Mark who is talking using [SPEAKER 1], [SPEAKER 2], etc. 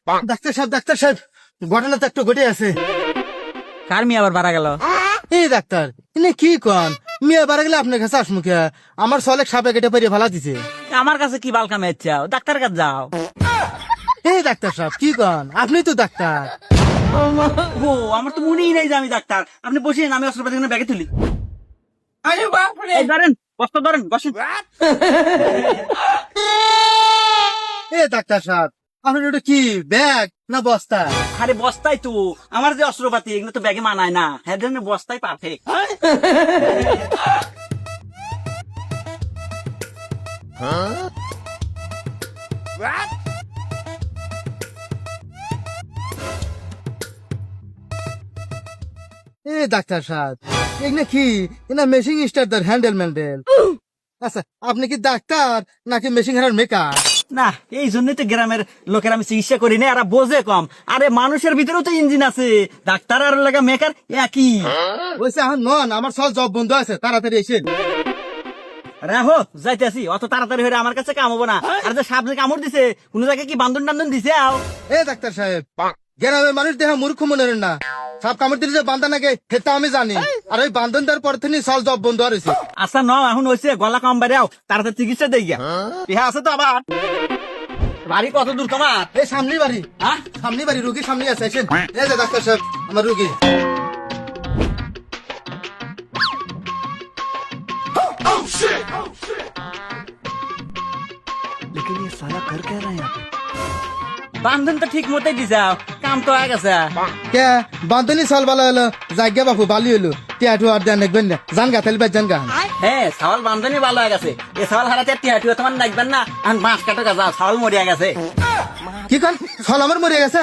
[SPEAKER 1] Doctor সাহেব ঘটনা তো একটু ঘটে আছে।
[SPEAKER 2] কার মেয়ে আবার মারা গেল?
[SPEAKER 1] এই ডাক্তার ইনে কি কন, মেয়ে বাড়া গেলে আপনার কাছে আসমুখে আমার সলেক সাপে কেটে পেরিয়ে ফেলা দিছে।
[SPEAKER 2] আমার কাছে কি বাল কামে চাও? ডাক্তার কাছে যাও।
[SPEAKER 1] এই ডাক্তার সাহেব কি কন, আপনি তো ডাক্তার।
[SPEAKER 2] ও আমার তো মনেই নেই যে আমি ডাক্তার। আপনি বসেন, আমি অস্ত্রপাতি ব্যাগে তুলি। এই ধরেন, বস্তা ধরেন, বসেন।
[SPEAKER 1] এই ডাক্তার সাহেব আপনার ওটা কি ব্যাগ না বস্তা?
[SPEAKER 2] আরে বস্তাই তো, আমার যে অস্ত্রপাতি এগুলো তো ব্যাগে মানায় না, হ্যাঁ ধরেন বস্তাই পারফেক্ট।
[SPEAKER 1] এই ডাক্তার সাহেব এগুলো কি, এনা মেশিন স্টার্টার হ্যান্ডেল ম্যান্ডেল। আচ্ছা আপনি কি ডাক্তার নাকি মেশিন হারার মেকার?
[SPEAKER 2] না, এই জন্যই তো গ্রামের লোকের আমি চিকিৎসা করি না, এরা বোঝে কম। আরে মানুষের ভিতরেও তো ইঞ্জিন আছে, ডাক্তার আর লাগা মেকার একই।
[SPEAKER 1] বলছে এখন নন, আমার সব জব বন্ধ আছে, তাড়াতাড়ি এসে।
[SPEAKER 2] রাহো যাইতেছি, অত তাড়াতাড়ি হয়ে আমার কাছে কামবো না। আর যে সাপ যে কামড় দিছে, কোন জায়গায় কি বান্ধন টান্ধন দিছে? আও
[SPEAKER 1] এ ডাক্তার সাহেব গ্রামের মানুষ দেহা মূর্খ মনে না, সব কামড় দিলে যে বান্ধা নাকি সেটা আমি জানি। আর ওই বান্ধন দেওয়ার পর থেকে সব জব বন্ধ হয়েছে।
[SPEAKER 2] আচ্ছা ন এখন হয়েছে, গলা কম বাইরে আও, তাড়াতাড়ি চিকিৎসা দেই গিয়া। ইহা আছে তো আবার। বাড়ি কত দূর তোমার?
[SPEAKER 1] এই সামনে বাড়ি,
[SPEAKER 2] হ্যাঁ
[SPEAKER 1] সামনে বাড়ি, রুগী সামনে আছে, এসেন। এই যে ডাক্তার সাহেব আমার রুগী।
[SPEAKER 2] বান্ধন তো ঠিক মতোই দিছাও, কাম তো হয়ে গেছে।
[SPEAKER 1] কে বান্ধনি সাল বালা হলো, জায়গা বাপু বালি হলো, টিয়াটু আর দেন দেখবেন না, জান গা তাহলে জান গা।
[SPEAKER 2] হ্যাঁ সাওয়াল বান্ধনই ভালো হয়ে গেছে। এ সাওয়াল হারাতে টিহাটু তোমার দেখবেন না, এখন বাঁশ কাটো গাছ সাওয়াল মরিয়া গেছে।
[SPEAKER 1] কি কন, ফল আমার মরে গেছে?